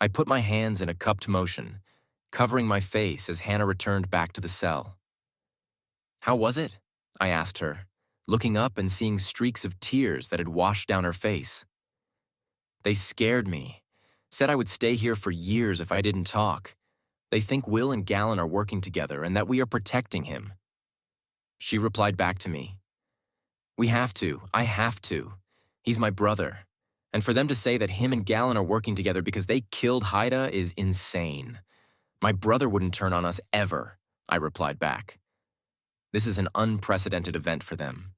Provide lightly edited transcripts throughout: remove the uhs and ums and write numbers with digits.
I put my hands in a cupped motion, covering my face as Hannah returned back to the cell. "How was it?" I asked her, looking up and seeing streaks of tears that had washed down her face. "They scared me. Said I would stay here for years if I didn't talk. They think Will and Gallon are working together and that we are protecting him." She replied back to me, "We have to. I have to. He's my brother. And for them to say that him and Gallon are working together because they killed Haida is insane. My brother wouldn't turn on us ever," I replied back. "This is an unprecedented event for them.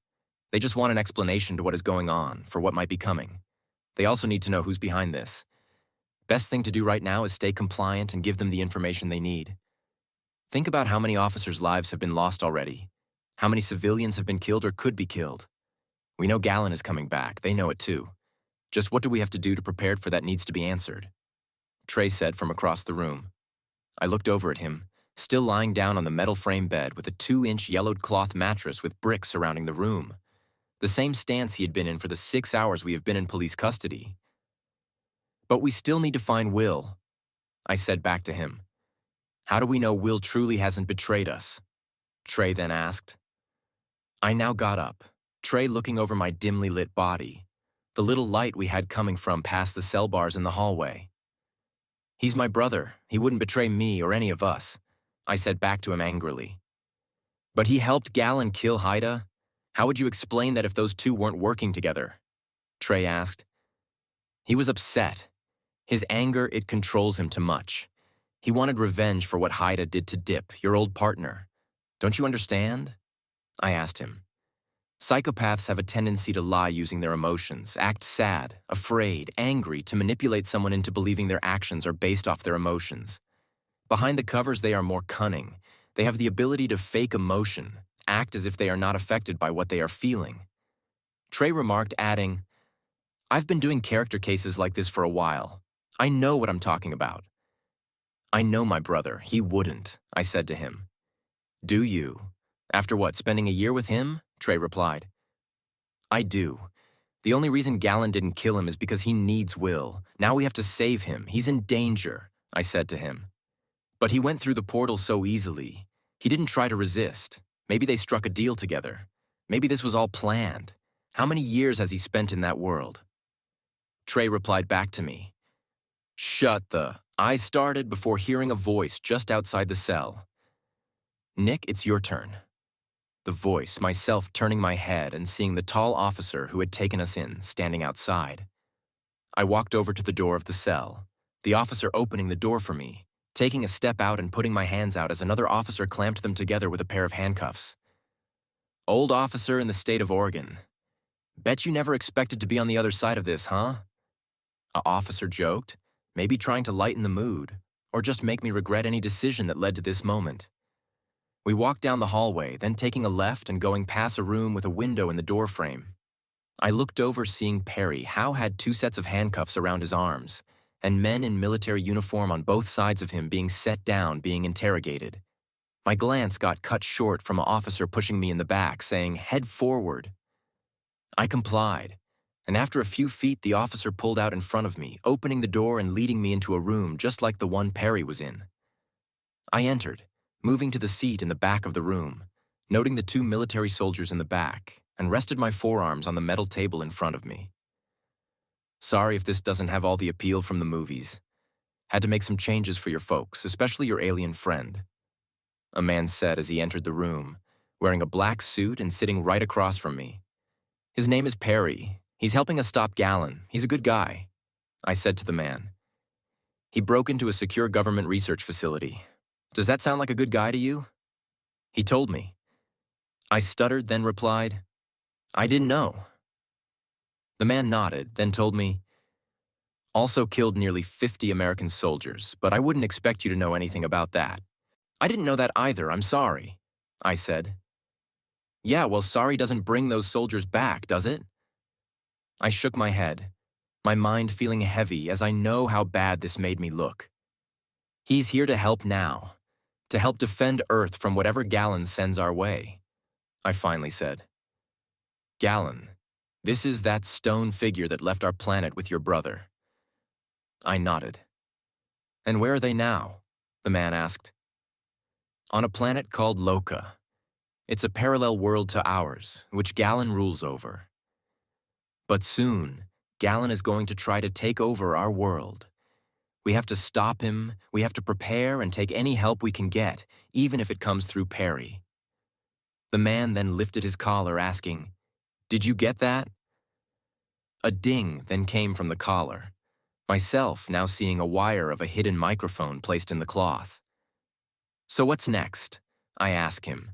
They just want an explanation to what is going on, for what might be coming. They also need to know who's behind this. Best thing to do right now is stay compliant and give them the information they need. Think about how many officers' lives have been lost already. How many civilians have been killed or could be killed. We know Gallon is coming back. They know it too. Just what do we have to do to prepare for that needs to be answered?" Trey said from across the room. I looked over at him, still lying down on the metal frame bed with a 2-inch yellowed cloth mattress with bricks surrounding the room. The same stance he had been in for the 6 hours we have been in police custody. "But we still need to find Will," I said back to him. "How do we know Will truly hasn't betrayed us?" Trey then asked. I now got up, Trey looking over my dimly lit body, the little light we had coming from past the cell bars in the hallway. "He's my brother. He wouldn't betray me or any of us," I said back to him angrily. "But he helped Gallon kill Haida? How would you explain that if those two weren't working together?" Trey asked. He was upset. His anger, it controls him too much. He wanted revenge for what Haida did to Dip, your old partner. "Don't you understand?" I asked him. Psychopaths have a tendency to lie using their emotions, act sad, afraid, angry to manipulate someone into believing their actions are based off their emotions. Behind the covers, they are more cunning. They have the ability to fake emotion, act as if they are not affected by what they are feeling. Trey remarked, adding, "I've been doing character cases like this for a while. I know what I'm talking about." "I know my brother. He wouldn't," I said to him. "Do you? After what, spending a year with him?" Trey replied. "I do. The only reason Gallon didn't kill him is because he needs Will. Now we have to save him. He's in danger," I said to him. "But he went through the portal so easily. He didn't try to resist. Maybe they struck a deal together. Maybe this was all planned. How many years has he spent in that world?" Trey replied back to me. "Shut the..." I started before hearing a voice just outside the cell. "Nick, it's your turn." The voice, myself turning my head and seeing the tall officer who had taken us in, standing outside. I walked over to the door of the cell, the officer opening the door for me, taking a step out and putting my hands out as another officer clamped them together with a pair of handcuffs. "Old officer in the state of Oregon. Bet you never expected to be on the other side of this, huh?" A officer joked, maybe trying to lighten the mood, or just make me regret any decision that led to this moment. We walked down the hallway, then taking a left and going past a room with a window in the doorframe. I looked over seeing Perry. Howe had 2 sets of handcuffs around his arms, and men in military uniform on both sides of him being set down, being interrogated. My glance got cut short from an officer pushing me in the back, saying, "Head forward." I complied, and after a few feet the officer pulled out in front of me, opening the door and leading me into a room just like the one Perry was in. I entered, moving to the seat in the back of the room, noting the 2 military soldiers in the back, and rested my forearms on the metal table in front of me. "Sorry if this doesn't have all the appeal from the movies. Had to make some changes for your folks, especially your alien friend," a man said as he entered the room, wearing a black suit and sitting right across from me. "His name is Perry. He's helping us stop Gallon. He's a good guy," I said to the man. "He broke into a secure government research facility. Does that sound like a good guy to you?" He told me. I stuttered, then replied, "I didn't know." The man nodded, then told me, "Also killed nearly 50 American soldiers, but I wouldn't expect you to know anything about that." "I didn't know that either, I'm sorry," I said. "Yeah, well, sorry doesn't bring those soldiers back, does it?" I shook my head, my mind feeling heavy as I know how bad this made me look. "He's here to help now, to help defend Earth from whatever Gallon sends our way," I finally said. "Gallon, this is that stone figure that left our planet with your brother." I nodded. And where are they now? The man asked. On a planet called Loka. It's a parallel world to ours, which Galen rules over. But soon, Galen is going to try to take over our world. We have to stop him, we have to prepare and take any help we can get, even if it comes through Perry. The man then lifted his collar, asking, "Did you get that?" A ding then came from the collar, myself now seeing a wire of a hidden microphone placed in the cloth. "So what's next?" I asked him,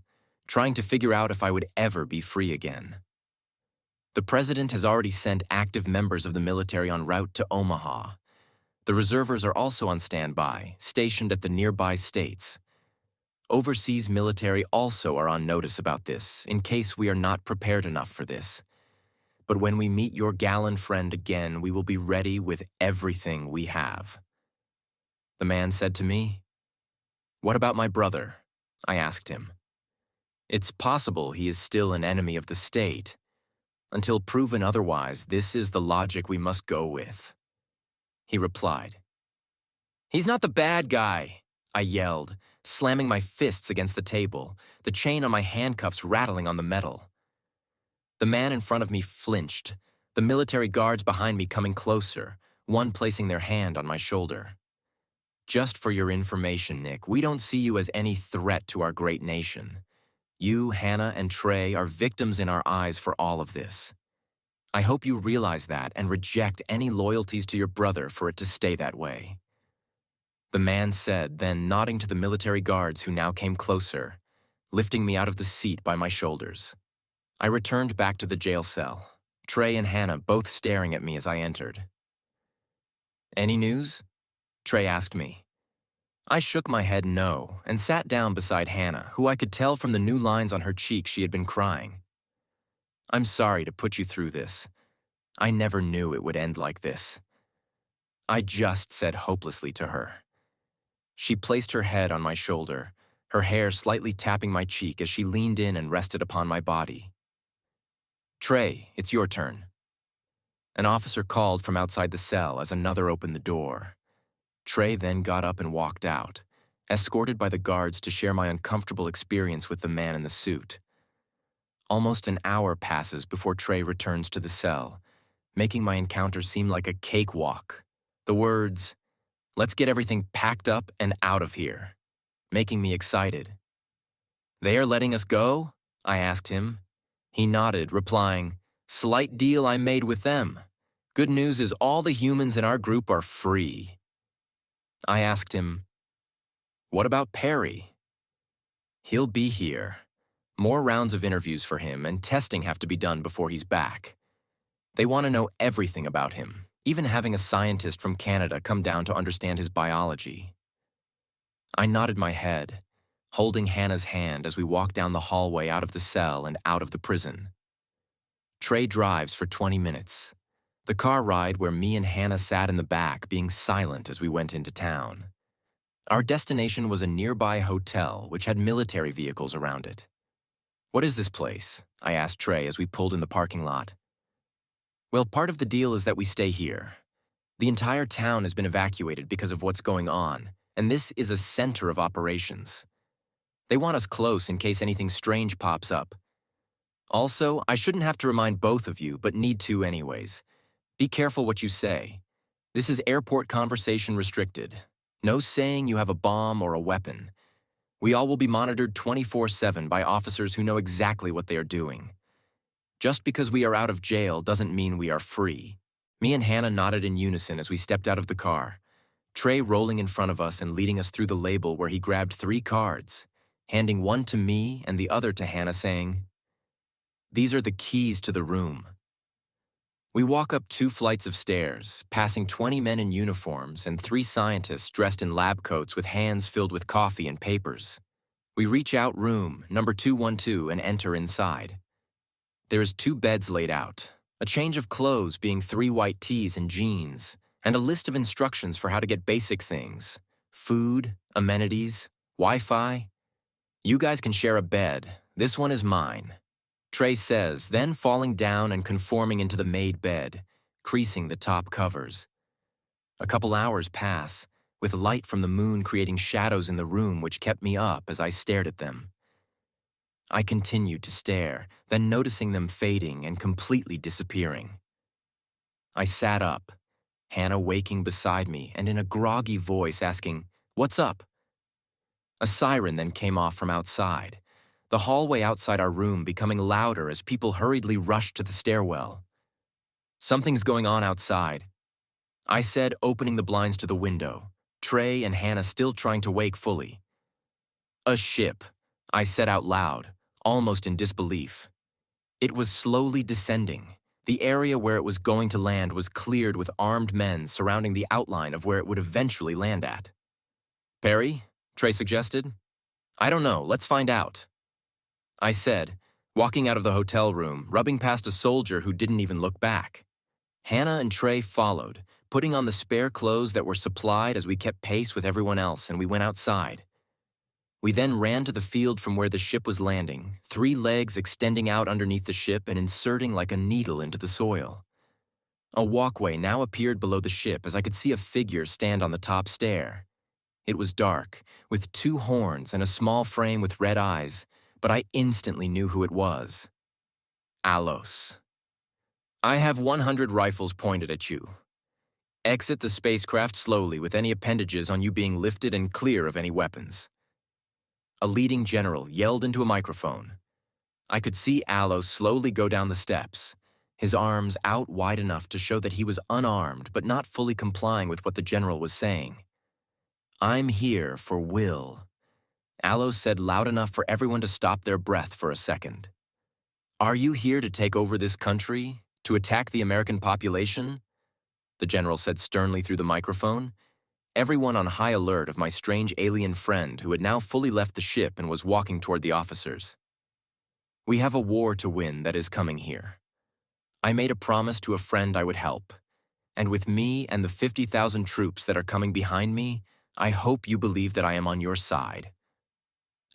trying to figure out if I would ever be free again. The president has already sent active members of the military en route to Omaha. The reservers are also on standby, stationed at the nearby states. Overseas military also are on notice about this, in case we are not prepared enough for this. But when we meet your Galen friend again, we will be ready with everything we have. The man said to me, "What about my brother?" I asked him. "It's possible he is still an enemy of the state. Until proven otherwise, this is the logic we must go with." He replied. "He's not the bad guy," I yelled, slamming my fists against the table, the chain on my handcuffs rattling on the metal. The man in front of me flinched, the military guards behind me coming closer, one placing their hand on my shoulder. "Just for your information, Nick, we don't see you as any threat to our great nation. You, Hannah, and Trey are victims in our eyes for all of this. I hope you realize that and reject any loyalties to your brother for it to stay that way." The man said, then nodding to the military guards who now came closer, lifting me out of the seat by my shoulders. I returned back to the jail cell, Trey and Hannah both staring at me as I entered. "Any news?" Trey asked me. I shook my head no and sat down beside Hannah, who I could tell from the new lines on her cheek she had been crying. "I'm sorry to put you through this. I never knew it would end like this," I just said hopelessly to her. She placed her head on my shoulder, her hair slightly tapping my cheek as she leaned in and rested upon my body. "Trey, it's your turn." An officer called from outside the cell as another opened the door. Trey then got up and walked out, escorted by the guards to share my uncomfortable experience with the man in the suit. Almost an hour passes before Trey returns to the cell, making my encounter seem like a cakewalk. The words, "Let's get everything packed up and out of here," making me excited. "They are letting us go?" I asked him. He nodded, replying, "Slight deal I made with them. Good news is all the humans in our group are free." I asked him, "What about Perry?" "He'll be here. More rounds of interviews for him and testing have to be done before he's back. They want to know everything about him, even having a scientist from Canada come down to understand his biology." I nodded my head, holding Hannah's hand as we walked down the hallway out of the cell and out of the prison. Trey drives for 20 minutes. The car ride where me and Hannah sat in the back, being silent as we went into town. Our destination was a nearby hotel which had military vehicles around it. "What is this place?" I asked Trey as we pulled in the parking lot. "Well, part of the deal is that we stay here. The entire town has been evacuated because of what's going on, and this is a center of operations. They want us close in case anything strange pops up. Also, I shouldn't have to remind both of you, but need to anyways. Be careful what you say. This is airport conversation restricted. No saying you have a bomb or a weapon. We all will be monitored 24/7 by officers who know exactly what they are doing. Just because we are out of jail doesn't mean we are free." Me and Hannah nodded in unison as we stepped out of the car, Trey rolling in front of us and leading us through the label where he grabbed 3 cards, handing one to me and the other to Hannah, saying, "These are the keys to the room." We walk up 2 flights of stairs, passing 20 men in uniforms and 3 scientists dressed in lab coats with hands filled with coffee and papers. We reach out room number 212 and enter inside. There is 2 beds laid out, a change of clothes being 3 white tees and jeans, and a list of instructions for how to get basic things: food, amenities, Wi-Fi. "You guys can share a bed. This one is mine," Trey says, then falling down and conforming into the made bed, creasing the top covers. A couple hours pass. with light from the moon creating shadows in the room which kept me up as I stared at them. I continued to stare, then noticing them fading and completely disappearing. I sat up, Hannah waking beside me and in a groggy voice asking, "What's up?" A siren then came off from outside, the hallway outside our room becoming louder as people hurriedly rushed to the stairwell. "Something's going on outside," I said, opening the blinds to the window, Trey and Hannah still trying to wake fully. "A ship," I said out loud, almost in disbelief. It was slowly descending. The area where it was going to land was cleared with armed men surrounding the outline of where it would eventually land at. "Perry?" Trey suggested. "I don't know, let's find out," I said, walking out of the hotel room, rubbing past a soldier who didn't even look back. Hannah and Trey followed, putting on the spare clothes that were supplied as we kept pace with everyone else, and we went outside. We then ran to the field from where the ship was landing, 3 legs extending out underneath the ship and inserting like a needle into the soil. A walkway now appeared below the ship as I could see a figure stand on the top stair. It was dark, with 2 horns and a small frame with red eyes, but I instantly knew who it was. Alos. "I have 100 rifles pointed at you. Exit the spacecraft slowly with any appendages on you being lifted and clear of any weapons." A leading general yelled into a microphone. I could see Alos slowly go down the steps, his arms out wide enough to show that he was unarmed but not fully complying with what the general was saying. "I'm here for Will," Alos said loud enough for everyone to stop their breath for a second. "Are you here to take over this country? To attack the American population?" the general said sternly through the microphone, everyone on high alert of my strange alien friend who had now fully left the ship and was walking toward the officers. "We have a war to win that is coming here. I made a promise to a friend I would help, and with me and the 50,000 troops that are coming behind me, I hope you believe that I am on your side,"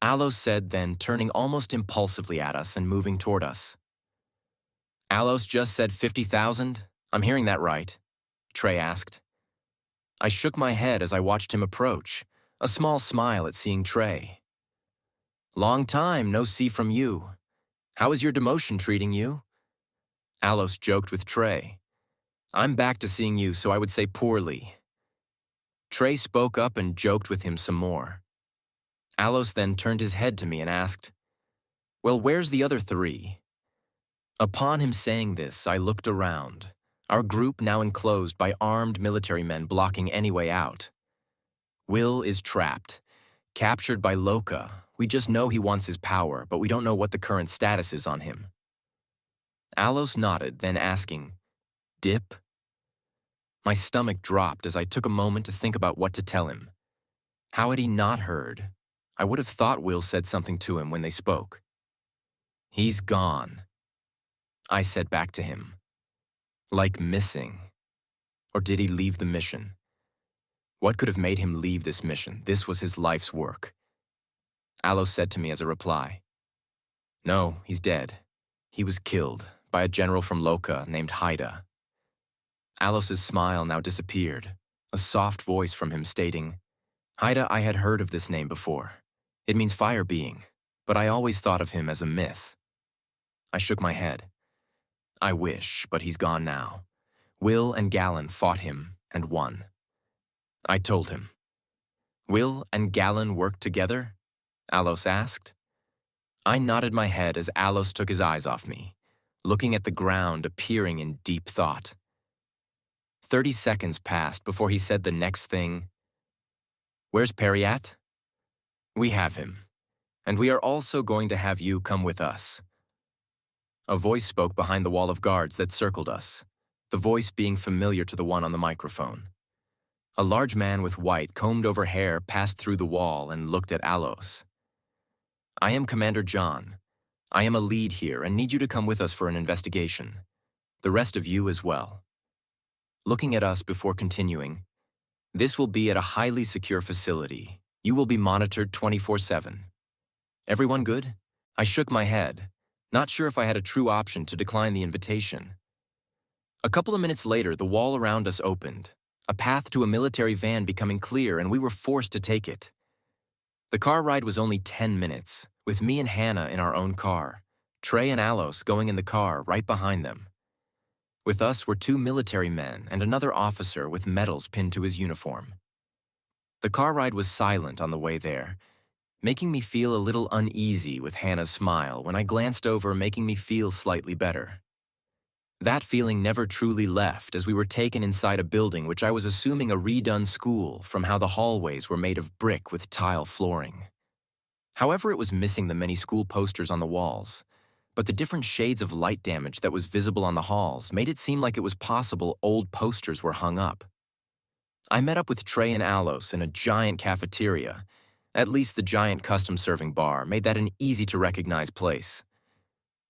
Alos said, then turning almost impulsively at us and moving toward us. "Alos just said 50,000? I'm hearing that right?" Trey asked. I shook my head as I watched him approach, a small smile at seeing Trey. "Long time no see from you. How is your demotion treating you?" Alos joked with Trey. "I'm back to seeing you, so I would say poorly." Trey spoke up and joked with him some more. Alos then turned his head to me and asked, "Well, where's the other 3? Upon him saying this, I looked around, our group now enclosed by armed military men blocking any way out. Will is trapped, captured by Loka. We just know he wants his power, but we don't know what the current status is on him." Alos nodded, then asking, "Dip?" My stomach dropped as I took a moment to think about what to tell him. How had he not heard? I would have thought Will said something to him when they spoke. "He's gone," I said back to him. Like missing. Or did he leave the mission? What could have made him leave this mission? This was his life's work. Alos said to me as a reply, "No, he's dead. He was killed by a general from Loka named Haida." Alos's smile now disappeared, a soft voice from him stating, "Haida, I had heard of this name before. It means fire being, but I always thought of him as a myth." I shook my head. "I wish, but he's gone now. Will and Galen fought him and won." I told him. "Will and Galen worked together?" Alos asked. I nodded my head as Alos took his eyes off me, looking at the ground, appearing in deep thought. 30 seconds passed before he said the next thing. "Where's Perry at?" "We have him, and we are also going to have you come with us." A voice spoke behind the wall of guards that circled us, the voice being familiar to the one on the microphone. A large man with white, combed-over hair passed through the wall and looked at Alos. "I am Commander John. I am a lead here and need you to come with us for an investigation. The rest of you as well." Looking at us before continuing, "This will be at a highly secure facility. You will be monitored 24/7. Everyone good?" I shook my head, not sure if I had a true option to decline the invitation. A couple of minutes later, the wall around us opened. a path to a military van becoming clear, and we were forced to take it. The car ride was only 10 minutes, with me and Hannah in our own car, Trey and Alos going in the car right behind them. With us were 2 military men and another officer with medals pinned to his uniform. The car ride was silent on the way there, making me feel a little uneasy with Hannah's smile when I glanced over, making me feel slightly better. That feeling never truly left as we were taken inside a building which I was assuming a redone school from how the hallways were made of brick with tile flooring. However, it was missing the many school posters on the walls, but the different shades of light damage that was visible on the halls made it seem like it was possible old posters were hung up. I met up with Trey and Alos in a giant cafeteria. At least the giant custom-serving bar made that an easy-to-recognize place.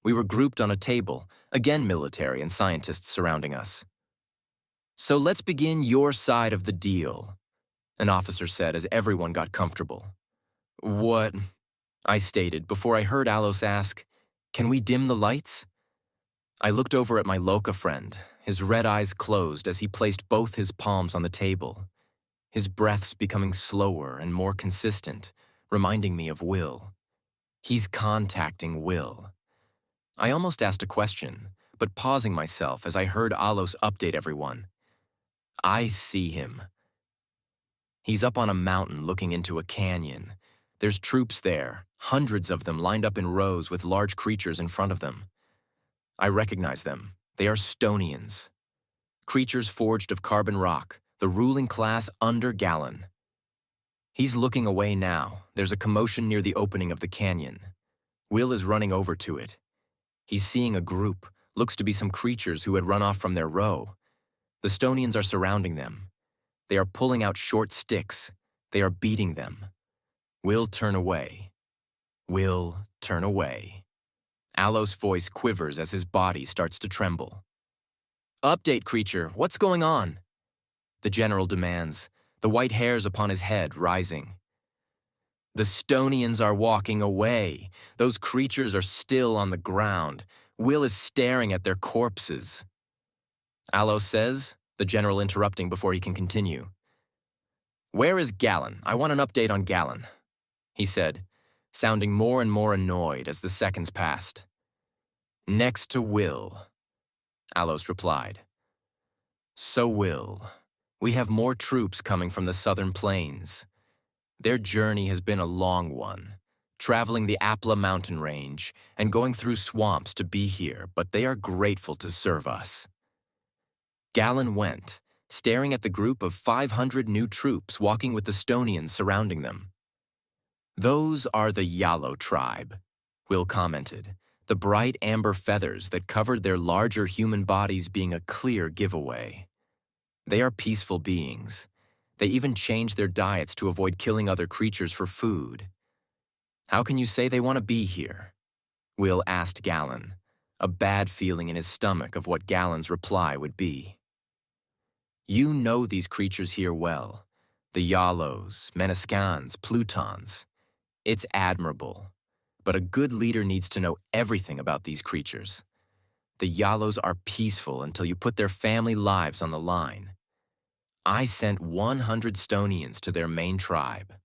We were grouped on a table, again military and scientists surrounding us. "So let's begin your side of the deal," an officer said as everyone got comfortable. "What?" I stated before I heard Alos ask, "Can we dim the lights?" I looked over at my Loka friend, his red eyes closed as he placed both his palms on the table, his breaths becoming slower and more consistent, reminding me of Will. He's contacting Will. I almost asked a question, but pausing myself as I heard Alos update everyone. "I see him. He's up on a mountain looking into a canyon. There's troops there, hundreds of them lined up in rows with large creatures in front of them. I recognize them. They are Stonians. Creatures forged of carbon rock, the ruling class under Galen. He's looking away now. There's a commotion near the opening of the canyon. Will is running over to it. He's seeing a group, looks to be some creatures who had run off from their row. The Stonians are surrounding them. They are pulling out short sticks. They are beating them. Will turn away. Will turn away." Alos' voice quivers as his body starts to tremble. "Update, creature, what's going on?" the general demands, the white hairs upon his head rising. "The Stonians are walking away. Those creatures are still on the ground. Will is staring at their corpses." Alos says, the general interrupting before he can continue. "Where is Galen? I want an update on Galen," he said, sounding more and more annoyed as the seconds passed. "Next to Will," Alos replied. "So Will, we have more troops coming from the southern plains. Their journey has been a long one, traveling the Apla mountain range and going through swamps to be here, but they are grateful to serve us." Galen went, staring at the group of 500 new troops walking with the Stonians surrounding them. "Those are the Yalo tribe," Will commented, the bright amber feathers that covered their larger human bodies being a clear giveaway. "They are peaceful beings. They even change their diets to avoid killing other creatures for food." "How can you say they want to be here?" Will asked Galen, a bad feeling in his stomach of what Galen's reply would be. "You know these creatures here well. The Yalos, Meniscans, Plutons. It's admirable. But a good leader needs to know everything about these creatures. The Yalos are peaceful until you put their family lives on the line. I sent 100 Stonians to their main tribe.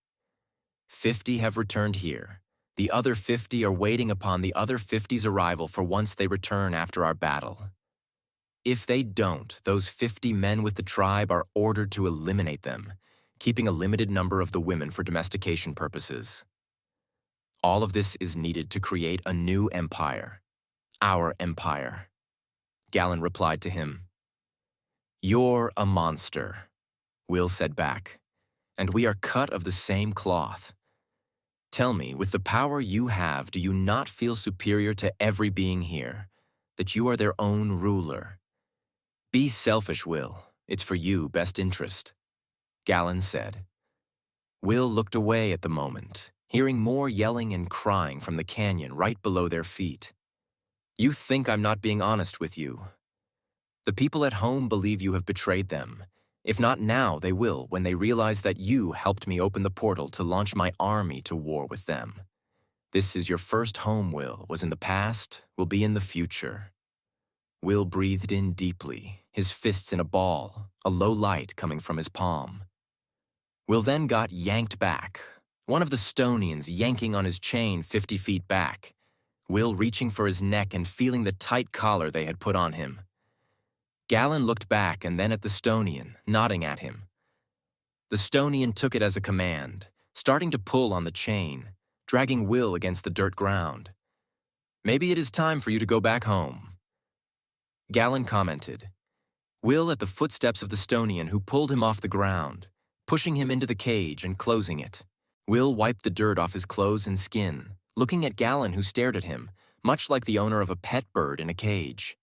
50 have returned here. The other 50 are waiting upon the other 50's arrival for once they return after our battle. If they don't, those 50 men with the tribe are ordered to eliminate them, keeping a limited number of the women for domestication purposes. All of this is needed to create a new empire. Our empire." Galen replied to him. "You're a monster," Will said back, "and we are cut of the same cloth. Tell me, with the power you have, do you not feel superior to every being here, that you are their own ruler? Be selfish, Will. It's for you best interest," Galen said. Will looked away at the moment, hearing more yelling and crying from the canyon right below their feet. "You think I'm not being honest with you. The people at home believe you have betrayed them. If not now, they will when they realize that you helped me open the portal to launch my army to war with them. This is your first home, Will. Was in the past, will be in the future." Will breathed in deeply, his fists in a ball, a low light coming from his palm. Will then got yanked back, one of the Stonians yanking on his chain 50 feet back, Will reaching for his neck and feeling the tight collar they had put on him. Galen looked back and then at the Stonian, nodding at him. The Stonian took it as a command, starting to pull on the chain, dragging Will against the dirt ground. "Maybe it is time for you to go back home." Galen commented. Will at the footsteps of the Stonian who pulled him off the ground, pushing him into the cage and closing it. Will wiped the dirt off his clothes and skin, looking at Galen who stared at him, much like the owner of a pet bird in a cage.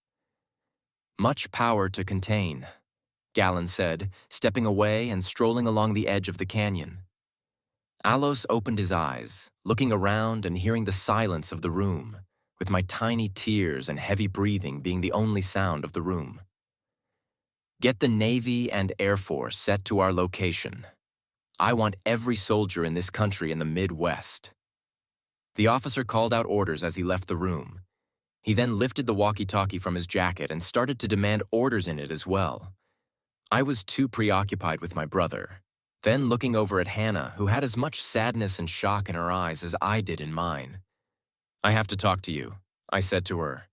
"Much power to contain," Galen said, stepping away and strolling along the edge of the canyon. Alos opened his eyes, looking around and hearing the silence of the room, with my tiny tears and heavy breathing being the only sound of the room. "Get the Navy and Air Force set to our location. I want every soldier in this country in the Midwest." The officer called out orders as he left the room. He then lifted the walkie-talkie from his jacket and started to demand orders in it as well. I was too preoccupied with my brother, then looking over at Hannah, who had as much sadness and shock in her eyes as I did in mine. "I have to talk to you," I said to her,